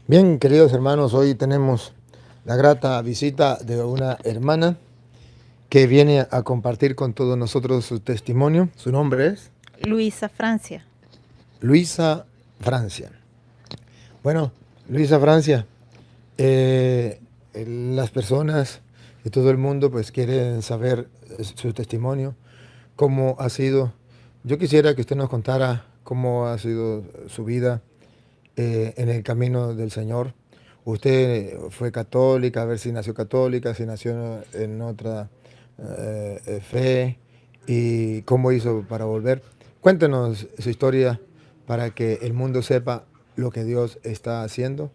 Bien, queridos hermanos, hoy tenemos la grata visita de una hermana que viene a compartir con todos nosotros su testimonio. Su nombre es Luisa Francia. Luisa Francia. Bueno, Luisa Francia, eh, las personas de todo el mundo pues quieren saber su testimonio, cómo ha sido. Yo quisiera que usted nos contara cómo ha sido su vida en el camino del Señor. Usted fue católica, a ver si nació católica, si nació en otra fe y cómo hizo para volver. Cuéntenos su historia para que el mundo sepa lo que Dios está haciendo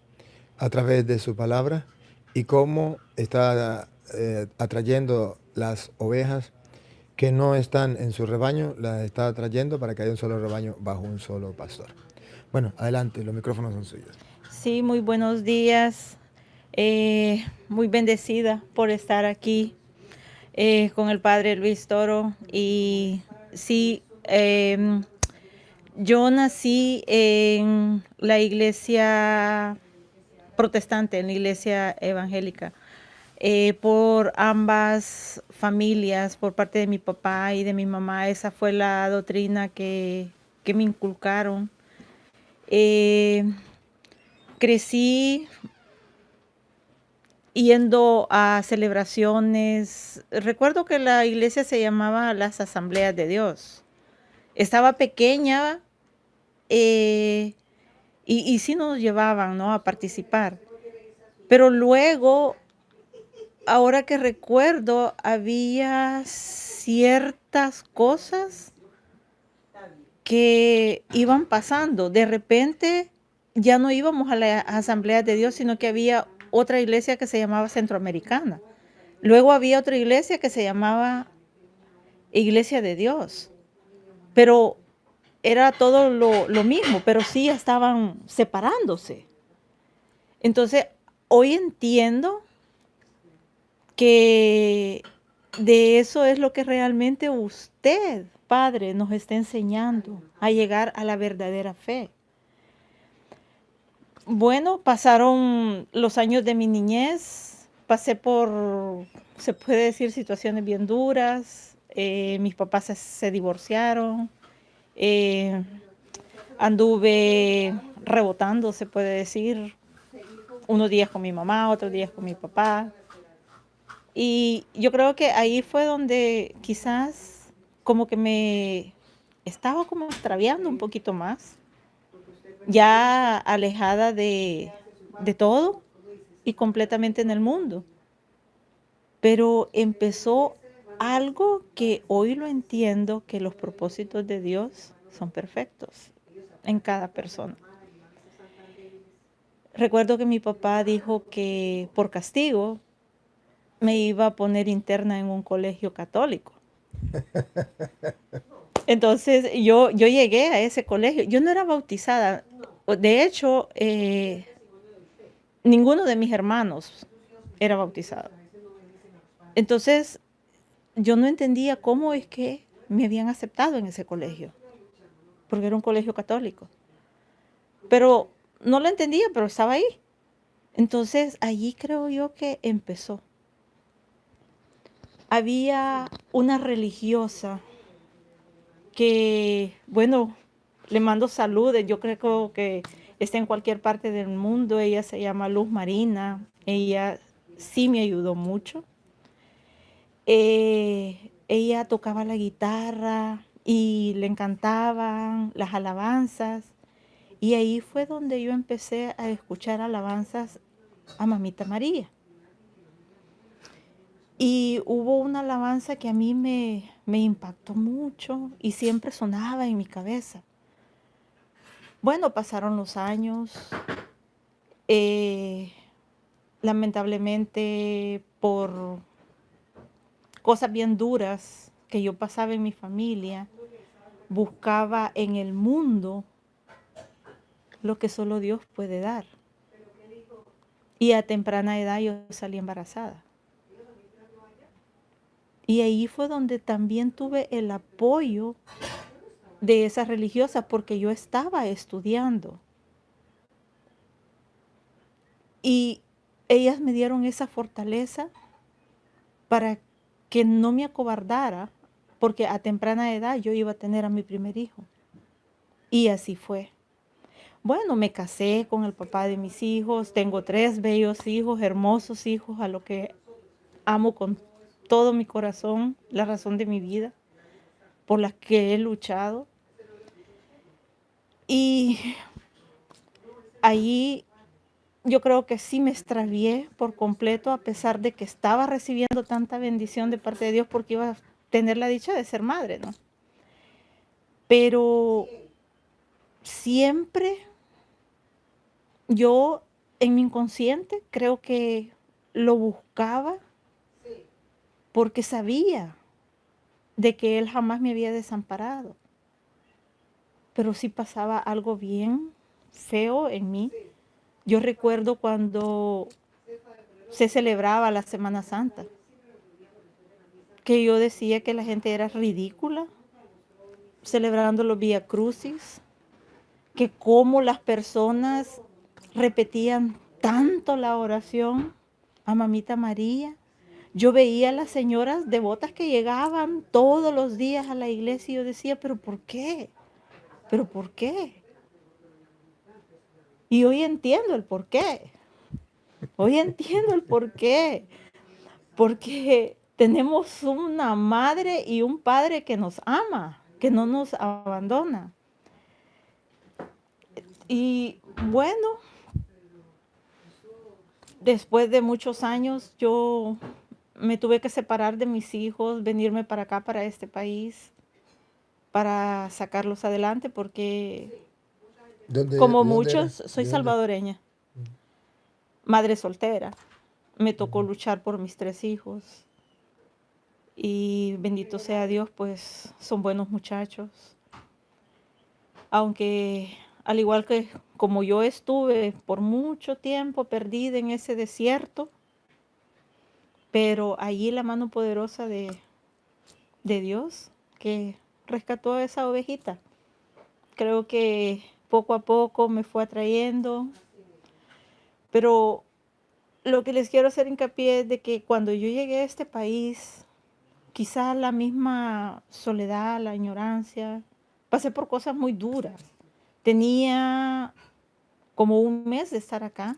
a través de su palabra y cómo está atrayendo las ovejas que no están en su rebaño, las está atrayendo para que haya un solo rebaño bajo un solo pastor. Bueno, adelante, los micrófonos son suyos. Sí, muy buenos días. Muy bendecida por estar aquí con el padre Luis Toro. Y sí, yo nací en la iglesia protestante, en la iglesia evangélica. Por ambas familias, por parte de mi papá y de mi mamá, esa fue la doctrina que me inculcaron. Eh, Crecí yendo a celebraciones. Recuerdo que la iglesia se llamaba las Asambleas de Dios. Estaba pequeña y sí nos llevaban, ¿no?, a participar. Pero luego, ahora que recuerdo, había ciertas cosas que iban pasando. De repente ya no íbamos a la Asamblea de Dios, sino que había otra iglesia que se llamaba Centroamericana. Luego había otra iglesia que se llamaba Iglesia de Dios. Pero era todo lo mismo, pero sí estaban separándose. Entonces, hoy entiendo que de eso es lo que realmente usted, Padre, nos está enseñando a llegar a la verdadera fe. Bueno, pasaron los años de mi niñez, pasé por, se puede decir, situaciones bien duras. Mis papás se divorciaron, eh, anduve rebotando, se puede decir, unos días con mi mamá, otros días con mi papá. Y yo creo que ahí fue donde quizás como que me estaba como extraviando un poquito más, ya alejada de todo y completamente en el mundo. Pero empezó algo que hoy lo entiendo, que los propósitos de Dios son perfectos en cada persona. Recuerdo que mi papá dijo que por castigo me iba a poner interna en un colegio católico. Entonces yo llegué a ese colegio. Yo no era bautizada. De hecho, ninguno de mis hermanos era bautizado. Entonces yo no entendía cómo es que me habían aceptado en ese colegio, porque era un colegio católico. Pero no lo entendía, pero estaba ahí. Entonces allí creo yo que empezó. Había una religiosa que, bueno, le mando saludes. Yo creo que está en cualquier parte del mundo. Ella se llama Luz Marina. Ella sí me ayudó mucho. Ella tocaba la guitarra y le encantaban las alabanzas. Y ahí fue donde yo empecé a escuchar alabanzas a Mamita María. Y hubo una alabanza que a mí me impactó mucho y siempre sonaba en mi cabeza. Bueno, pasaron los años. eh, Lamentablemente por cosas bien duras que yo pasaba en mi familia, buscaba en el mundo lo que solo Dios puede dar. Y a temprana edad yo salí embarazada. Y ahí fue donde también tuve el apoyo de esas religiosas, porque yo estaba estudiando. Y ellas me dieron esa fortaleza para que no me acobardara, porque a temprana edad yo iba a tener a mi primer hijo. Y así fue. Bueno, me casé con el papá de mis hijos, tengo 3 bellos hijos, hermosos hijos, a lo que amo con todo mi corazón, la razón de mi vida, por las que he luchado. Y allí yo creo que sí me extravié por completo, a pesar de que estaba recibiendo tanta bendición de parte de Dios, porque iba a tener la dicha de ser madre, ¿no? Pero siempre yo en mi inconsciente creo que lo buscaba porque sabía de que Él jamás me había desamparado. Pero sí pasaba algo bien feo en mí. Yo recuerdo cuando se celebraba la Semana Santa, que yo decía que la gente era ridícula celebrando los Vía Crucis, que cómo las personas repetían tanto la oración a Mamita María. Yo veía a las señoras devotas que llegaban todos los días a la iglesia y yo decía, ¿pero por qué? ¿Pero por qué? Y hoy entiendo el por qué. Hoy entiendo el por qué. Porque tenemos una madre y un padre que nos ama, que no nos abandona. Y bueno, después de muchos años yo me tuve que separar de mis hijos, venirme para acá, para este país, para sacarlos adelante, porque como De dónde muchos, era? soy ¿De dónde? salvadoreña, madre soltera. Me tocó luchar por mis 3 hijos y bendito sea Dios, pues son buenos muchachos. Aunque al igual que como yo estuve por mucho tiempo perdida en ese desierto, pero allí la mano poderosa de Dios que rescató a esa ovejita. Creo que poco a poco me fue atrayendo, pero lo que les quiero hacer hincapié es de que cuando yo llegué a este país, quizás la misma soledad, la ignorancia, pasé por cosas muy duras. Tenía como un mes de estar acá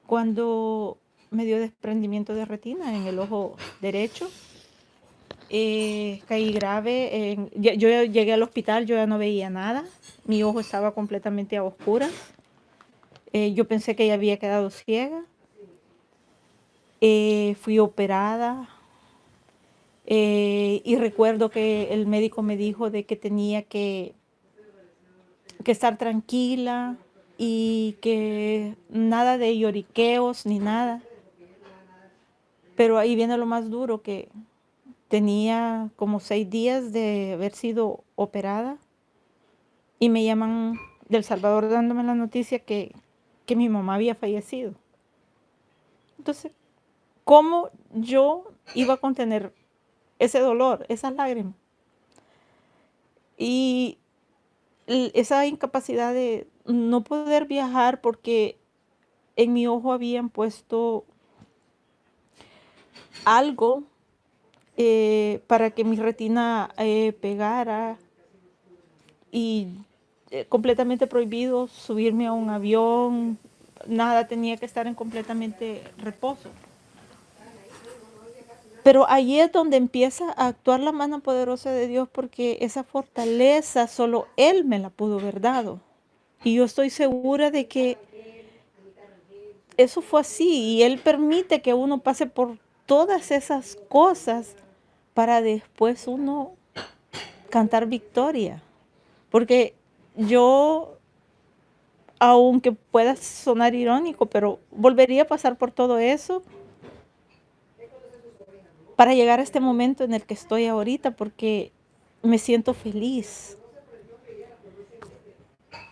cuando me dio desprendimiento de retina en el ojo derecho. Caí grave. Yo llegué al hospital, yo ya no veía nada. Mi ojo estaba completamente a oscuras. Yo pensé que ya había quedado ciega. Fui operada. Y recuerdo que el médico me dijo de que tenía que estar tranquila y que nada de lloriqueos ni nada. Pero ahí viene lo más duro, que tenía como 6 días de haber sido operada y me llaman del Salvador dándome la noticia que mi mamá había fallecido. Entonces, ¿cómo yo iba a contener ese dolor, esas lágrimas? Y esa incapacidad de no poder viajar porque en mi ojo habían puesto algo para que mi retina pegara y completamente prohibido subirme a un avión, nada, tenía que estar en completamente reposo. Pero allí es donde empieza a actuar la mano poderosa de Dios, porque esa fortaleza solo Él me la pudo haber dado. Y yo estoy segura de que eso fue así y Él permite que uno pase por todas esas cosas para después uno cantar victoria. Porque yo, aunque pueda sonar irónico, pero volvería a pasar por todo eso para llegar a este momento en el que estoy ahorita, porque me siento feliz.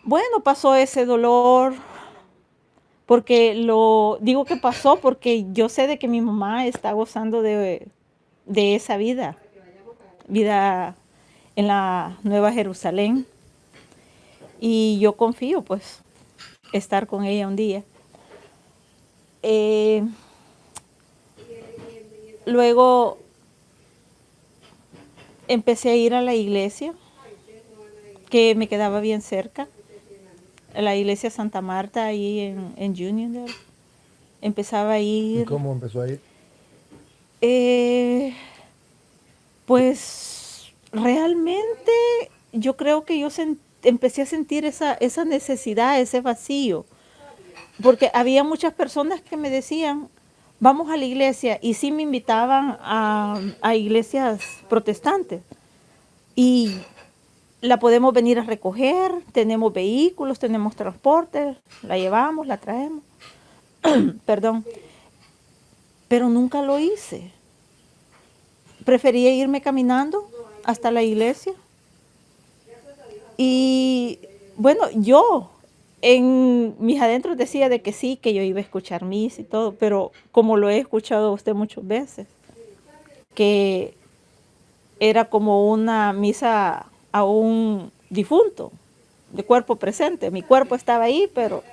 Bueno, pasó ese dolor, porque lo digo que pasó porque yo sé de que mi mamá está gozando de esa vida en la Nueva Jerusalén. Y yo confío, pues, estar con ella un día. Eh, luego empecé a ir a la iglesia, que me quedaba bien cerca, a la iglesia Santa Marta, ahí en Uniondale. Empezaba a ¿Y ir, cómo empezó a ir? eh, pues realmente yo creo que empecé a sentir esa necesidad, ese vacío, porque había muchas personas que me decían, vamos a la iglesia, y sí me invitaban a iglesias protestantes, y la podemos venir a recoger, tenemos vehículos, tenemos transporte, la llevamos, la traemos, perdón, pero nunca lo hice. Prefería irme caminando hasta la iglesia. Y bueno, yo en mis adentros decía de que sí, que yo iba a escuchar misa y todo, pero como lo he escuchado a usted muchas veces, que era como una misa a un difunto, de cuerpo presente. Mi cuerpo estaba ahí, pero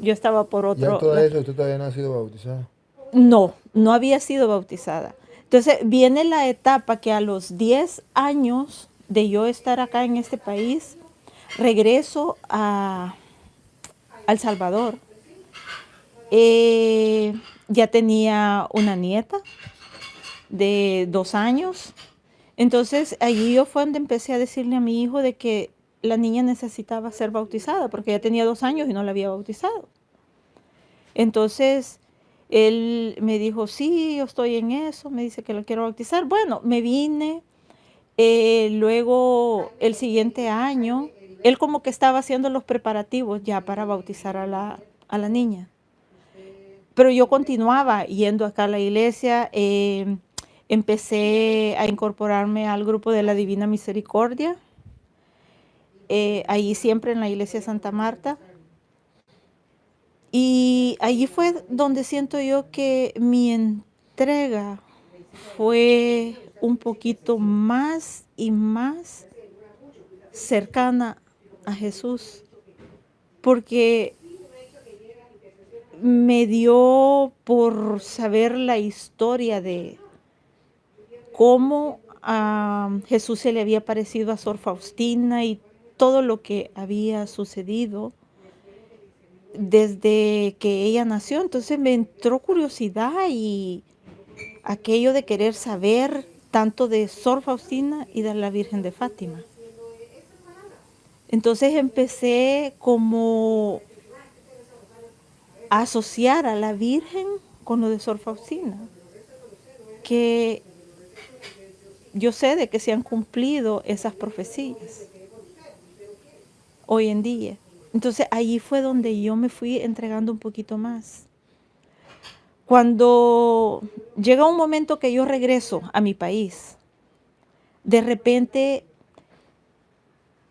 yo estaba por Y a otro todo lado. eso usted todavía no ha sido bautizada. No, no había sido bautizada. Entonces viene la etapa que a los 10 años de yo estar acá en este país, regreso a El Salvador. Ya tenía una nieta de 2 años. Entonces allí yo fue donde empecé a decirle a mi hijo de que la niña necesitaba ser bautizada, porque ya tenía 2 años y no la había bautizado. Entonces él me dijo, sí, yo estoy en eso, me dice que lo quiero bautizar. Bueno, me vine, luego el siguiente año, él como que estaba haciendo los preparativos ya para bautizar a la niña. Pero yo continuaba yendo acá a la iglesia, empecé a incorporarme al grupo de la Divina Misericordia, allí siempre en la iglesia Santa Marta. Y allí fue donde siento yo que mi entrega fue un poquito más y más cercana a Jesús, porque me dio por saber la historia de cómo a Jesús se le había parecido a Sor Faustina y todo lo que había sucedido desde que ella nació. Entonces me entró curiosidad y aquello de querer saber tanto de Sor Faustina y de la Virgen de Fátima. Entonces empecé como a asociar a la Virgen con lo de Sor Faustina, que yo sé de que se han cumplido esas profecías hoy en día. Entonces allí fue donde yo me fui entregando un poquito más. Cuando llega un momento que yo regreso a mi país, de repente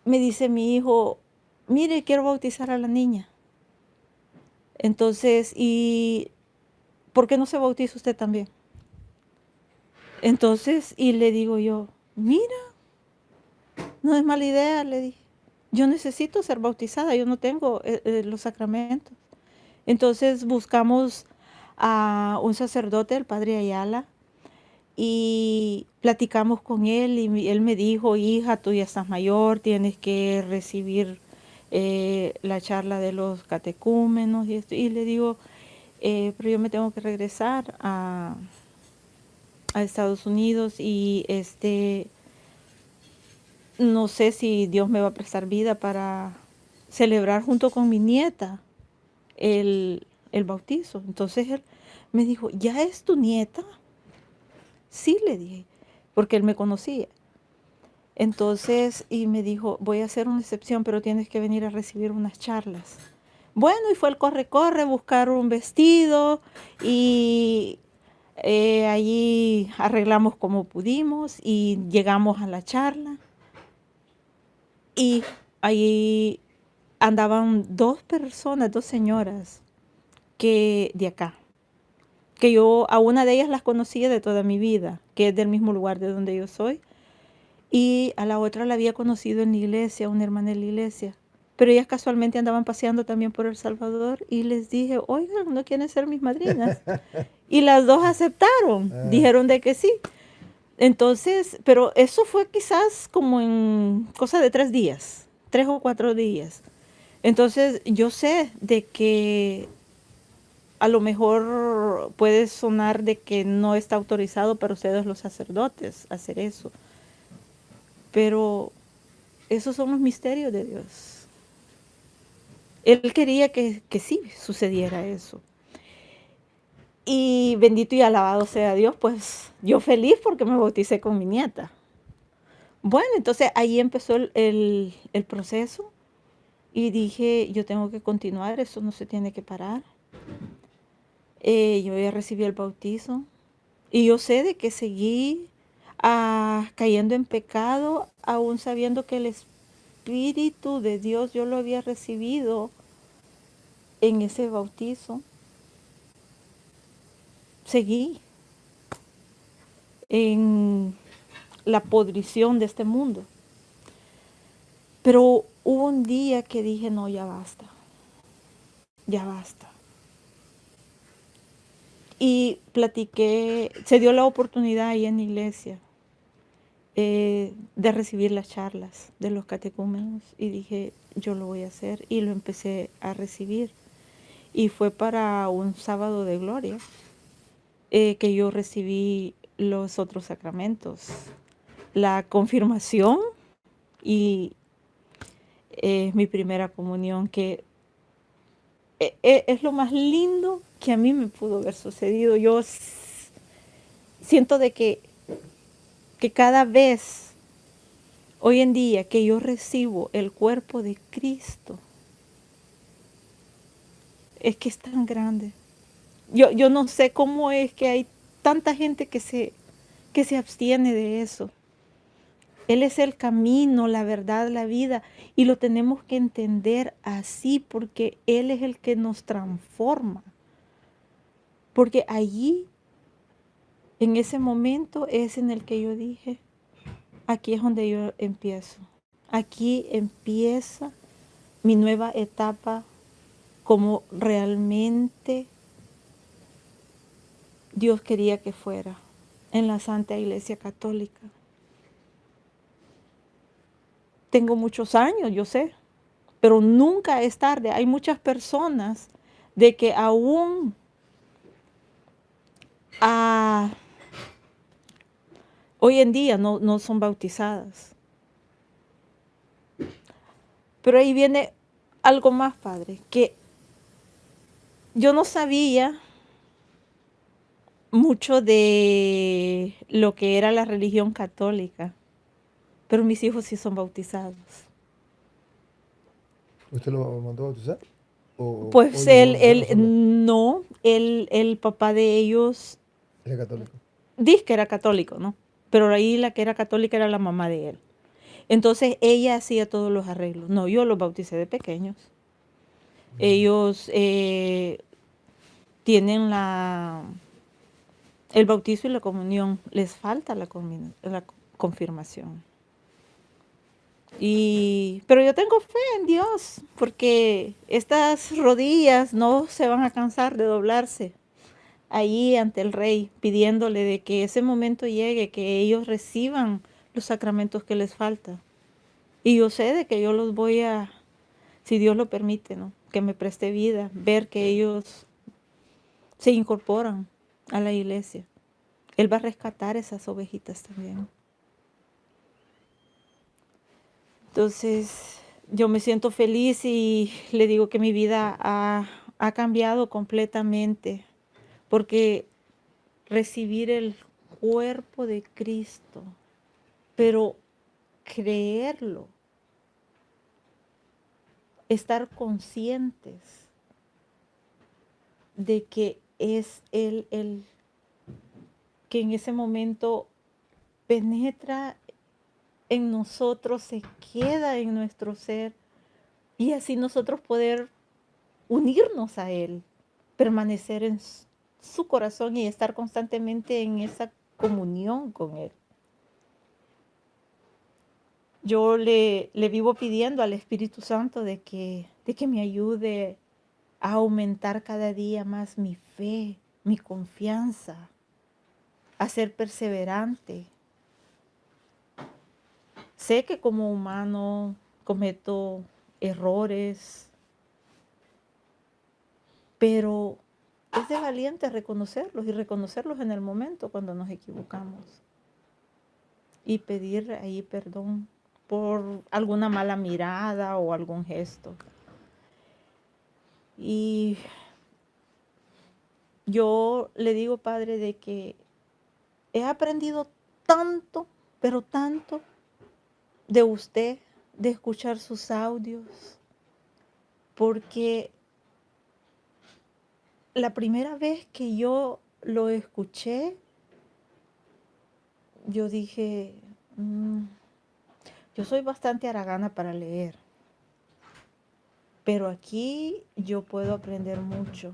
me dice mi hijo, mire, quiero bautizar a la niña. Entonces, ¿y por qué no se bautiza usted también? Entonces, y le digo yo, mira, no es mala idea, le dije. Yo necesito ser bautizada, yo no tengo los sacramentos. Entonces buscamos a un sacerdote, el padre Ayala, y platicamos con él y él me dijo, hija, tú ya estás mayor, tienes que recibir la charla de los catecúmenos y esto. Y le digo, pero yo me tengo que regresar a Estados Unidos y no sé si Dios me va a prestar vida para celebrar junto con mi nieta el bautizo. Entonces él me dijo, ¿ya es tu nieta? Sí, le dije, porque él me conocía. Entonces, y me dijo, voy a hacer una excepción, pero tienes que venir a recibir unas charlas. Bueno, y fue el corre-corre, buscar un vestido y allí arreglamos como pudimos y llegamos a la charla. Y allí andaban 2 personas, 2 señoras que de acá, que yo a una de ellas las conocía de toda mi vida, que es del mismo lugar de donde yo soy, y a la otra la había conocido en la iglesia, una hermana en la iglesia, pero ellas casualmente andaban paseando también por El Salvador y les dije, oigan, ¿no quieren ser mis madrinas? Y las dos aceptaron, dijeron de que sí. Entonces, pero eso fue quizás como en cosa de 3 días, 3 o 4 días. Entonces, yo sé de que a lo mejor puede sonar de que no está autorizado para ustedes los sacerdotes hacer eso, pero esos son los misterios de Dios. Él quería que sí sucediera eso. Y bendito y alabado sea Dios, pues yo feliz porque me bauticé con mi nieta. Bueno, entonces ahí empezó el proceso y dije, yo tengo que continuar, eso no se tiene que parar. Yo ya recibí el bautizo y yo sé de que seguí cayendo en pecado, aún sabiendo que el Espíritu de Dios yo lo había recibido en ese bautizo. Seguí en la podrición de este mundo. Pero hubo un día que dije, no, ya basta, ya basta. Y platiqué, se dio la oportunidad ahí en la iglesia de recibir las charlas de los catecúmenos y dije, yo lo voy a hacer y lo empecé a recibir. Y fue para un sábado de gloria que yo recibí los otros sacramentos, la confirmación y mi primera comunión, que es lo más lindo que a mí me pudo haber sucedido. Yo siento de que cada vez, hoy en día, que yo recibo el cuerpo de Cristo, es que es tan grande. Yo no sé cómo es que hay tanta gente que se abstiene de eso. Él es el camino, la verdad, la vida, y lo tenemos que entender así porque Él es el que nos transforma. Porque allí, en ese momento, es en el que yo dije, aquí es donde yo empiezo. Aquí empieza mi nueva etapa como realmente Dios quería que fuera en la Santa Iglesia Católica. Tengo muchos años, yo sé, pero nunca es tarde. Hay muchas personas de que aún hoy en día no son bautizadas. Pero ahí viene algo más, Padre, que yo no sabía mucho de lo que era la religión católica, pero mis hijos sí son bautizados. ¿Usted lo mandó a bautizar? ¿O Pues ellos lo van a hacerlo solo? no, el papá de ellos ¿Él es católico? dice que era católico, ¿no? Pero ahí la que era católica era la mamá de él. Entonces ella hacía todos los arreglos. No, yo los bauticé de pequeños. Ellos tienen el bautizo y la comunión. Les falta la confirmación. Pero yo tengo fe en Dios, porque estas rodillas no se van a cansar de doblarse allí ante el Rey, pidiéndole de que ese momento llegue, que ellos reciban los sacramentos que les faltan. Y yo sé de que yo los voy a, si Dios lo permite, ¿no? Que me preste vida, ver que ellos se incorporan a la iglesia. Él va a rescatar esas ovejitas también. Entonces, yo me siento feliz y le digo que mi vida ha cambiado completamente, porque recibir el cuerpo de Cristo, pero creerlo, estar conscientes de que es Él el que en ese momento penetra en nosotros, se queda en nuestro ser y así nosotros poder unirnos a Él, permanecer en su corazón y estar constantemente en esa comunión con Él. Yo le vivo pidiendo al Espíritu Santo de que me ayude a aumentar cada día más mi fe, mi confianza, a ser perseverante. Sé que como humano cometo errores, pero es de valiente reconocerlos y reconocerlos en el momento cuando nos equivocamos y pedir ahí perdón por alguna mala mirada o algún gesto. Y yo le digo, Padre, de que he aprendido tanto, pero tanto de usted, de escuchar sus audios, porque la primera vez que yo lo escuché, yo dije, yo soy bastante haragana para leer, pero aquí yo puedo aprender mucho.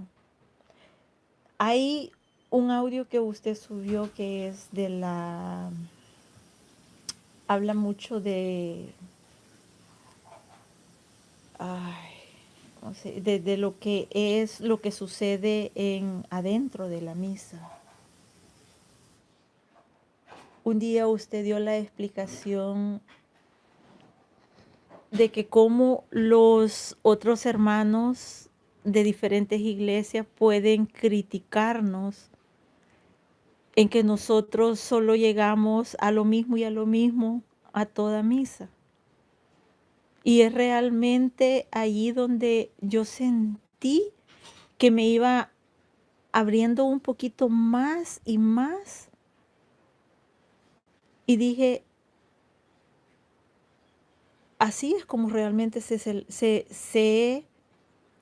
Hay un audio que usted subió que es de la... Habla mucho de... Ay, no sé, de lo que es lo que sucede en adentro de la misa. Un día usted dio la explicación de que cómo los otros hermanos de diferentes iglesias pueden criticarnos en que nosotros solo llegamos a lo mismo y a lo mismo a toda misa. Y es realmente allí donde yo sentí que me iba abriendo un poquito más y más. Y dije, así es como realmente se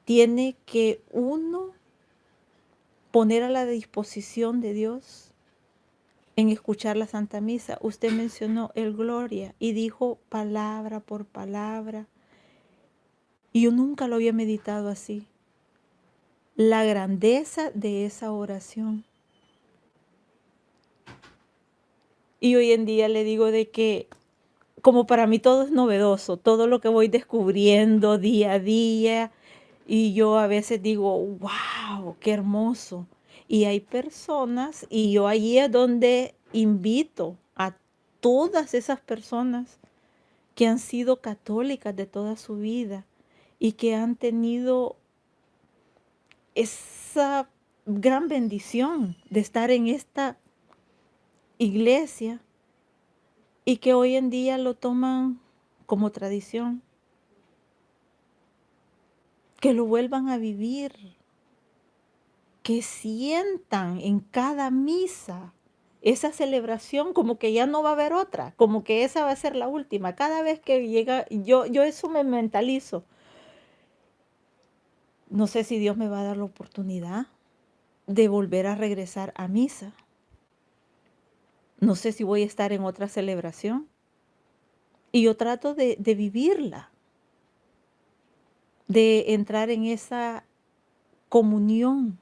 tiene que uno poner a la disposición de Dios en escuchar la Santa Misa. Usted mencionó el Gloria y dijo palabra por palabra. Y yo nunca lo había meditado así. La grandeza de esa oración. Y hoy en día le digo de que como para mí todo es novedoso, todo lo que voy descubriendo día a día, y yo a veces digo, wow, qué hermoso. Y hay personas, y yo allí es donde invito a todas esas personas que han sido católicas de toda su vida y que han tenido esa gran bendición de estar en esta iglesia y que hoy en día lo toman como tradición, que lo vuelvan a vivir, que sientan en cada misa esa celebración como que ya no va a haber otra, como que esa va a ser la última. Cada vez que llega, yo eso me mentalizo. No sé si Dios me va a dar la oportunidad de volver a regresar a misa. No sé si voy a estar en otra celebración. Y yo trato de vivirla, de entrar en esa comunión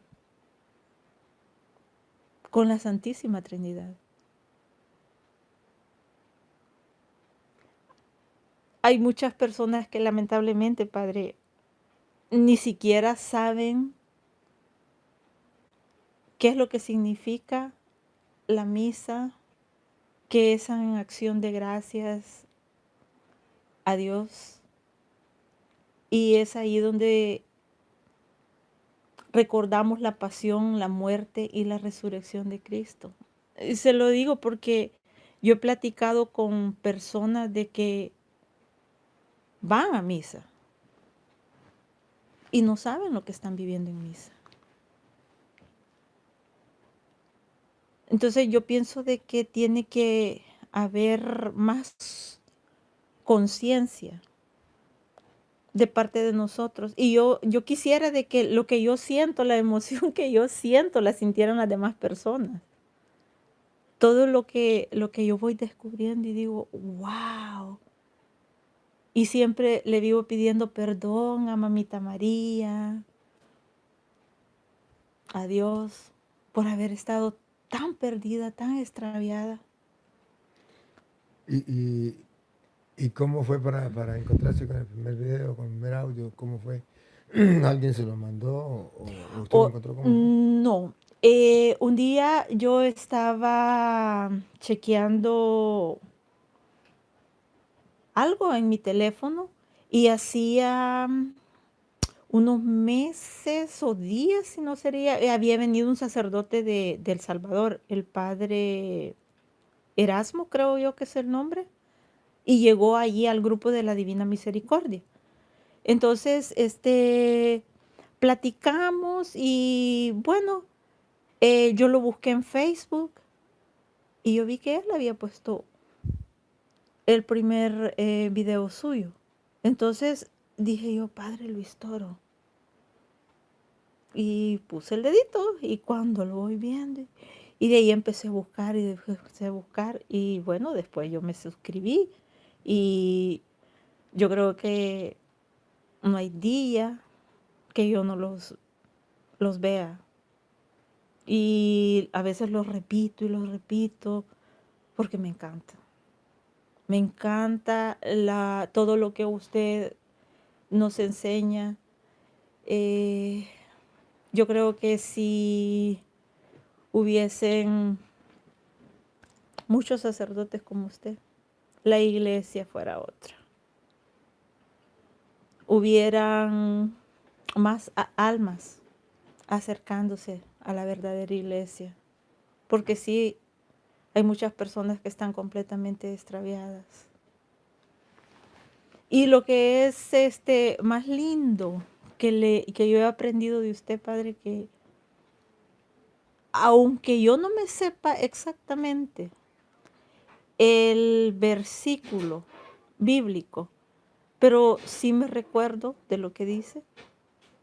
con la Santísima Trinidad. Hay muchas personas que lamentablemente, Padre, ni siquiera saben qué es lo que significa la misa, qué es en acción de gracias a Dios. Y es ahí donde recordamos la pasión, la muerte y la resurrección de Cristo. Y se lo digo porque yo he platicado con personas de que van a misa y no saben lo que están viviendo en misa. Entonces yo pienso de que tiene que haber más conciencia de parte de nosotros. Y yo quisiera de que lo que yo siento, la emoción que yo siento, la sintieran las demás personas. Todo lo que yo voy descubriendo y digo, wow. Y siempre le vivo pidiendo perdón a Mamita María, a Dios, por haber estado tan perdida, tan extraviada. Y ¿Y cómo fue para encontrarse con el primer video, con el primer audio? ¿Cómo fue? ¿Alguien se lo mandó o usted lo O encontró? ¿Cómo fue? no, un día yo estaba chequeando algo en mi teléfono y hacía unos meses o días, si no sería, había venido un sacerdote de El Salvador, el padre Erasmo, creo yo que es el nombre, y llegó allí al grupo de la Divina Misericordia. Entonces, platicamos y bueno, yo lo busqué en Facebook y yo vi que él había puesto el primer video suyo. Entonces dije yo, Padre Luis Toro, y puse el dedito y cuando lo voy viendo, y de ahí empecé a buscar y empecé a buscar y bueno, después yo me suscribí y yo creo que no hay día que yo no los vea. Y a veces los repito y los repito porque me encanta. Me encanta todo lo que usted nos enseña. Eh, yo creo que si hubiesen muchos sacerdotes como usted, la iglesia fuera otra. Hubieran más almas acercándose a la verdadera iglesia. Porque sí, hay muchas personas que están completamente extraviadas. Y lo que es más lindo que yo he aprendido de usted, Padre, que aunque yo no me sepa exactamente el versículo bíblico, pero sí me recuerdo de lo que dice.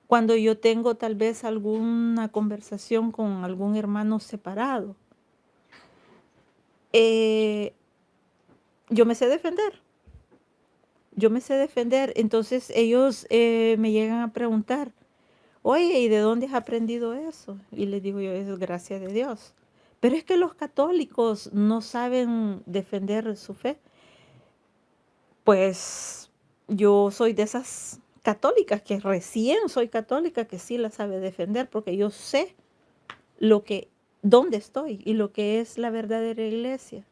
Cuando yo tengo tal vez alguna conversación con algún hermano separado, eh, yo me sé defender. Yo me sé defender. Entonces ellos me llegan a preguntar, oye, ¿y de dónde has aprendido eso? Y les digo yo, es gracia de Dios. Pero es que los católicos no saben defender su fe. Pues yo soy de esas católicas que recién soy católica que sí la sabe defender porque yo sé lo que, dónde estoy y lo que es la verdadera iglesia.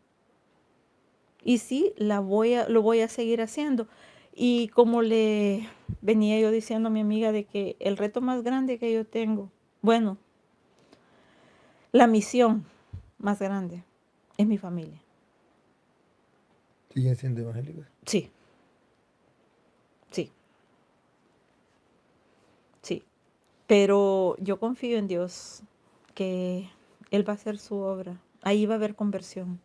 Y sí, lo voy a seguir haciendo. Y como le venía yo diciendo a mi amiga de que el reto más grande que yo tengo, bueno, la misión más grande es mi familia. ¿Siguen siendo evangélicos? Sí, sí, sí. Pero yo confío en Dios que Él va a hacer su obra. Ahí va a haber conversión.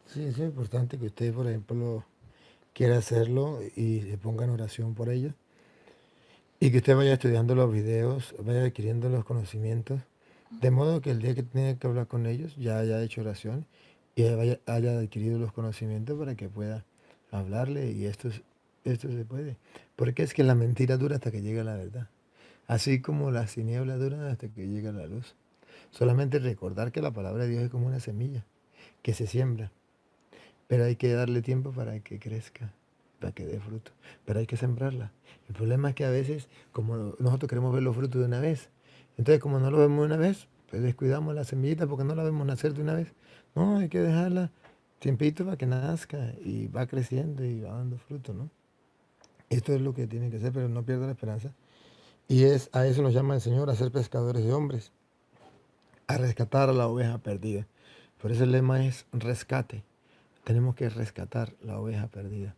Sí, es importante que usted, por ejemplo, quiera hacerlo y se ponga en oración por ellos. Y que usted vaya estudiando los videos, vaya adquiriendo los conocimientos, de modo que el día que tenga que hablar con ellos ya haya hecho oración y haya adquirido los conocimientos para que pueda hablarle y esto se puede. Porque es que la mentira dura hasta que llega la verdad. Así como las tinieblas duran hasta que llega la luz. Solamente recordar que la palabra de Dios es como una semilla que se siembra, pero hay que darle tiempo para que crezca, para que dé fruto, pero hay que sembrarla. El problema es que a veces, como nosotros queremos ver los frutos de una vez, entonces como no lo vemos de una vez, pues descuidamos la semillita porque no la vemos nacer de una vez. No, hay que dejarla tiempito para que nazca y va creciendo y va dando fruto, ¿no? Esto es lo que tiene que ser, pero no pierda la esperanza. Y a eso nos llama el Señor, a ser pescadores de hombres, a rescatar a la oveja perdida. Por eso el lema es rescate. Tenemos que rescatar la oveja perdida.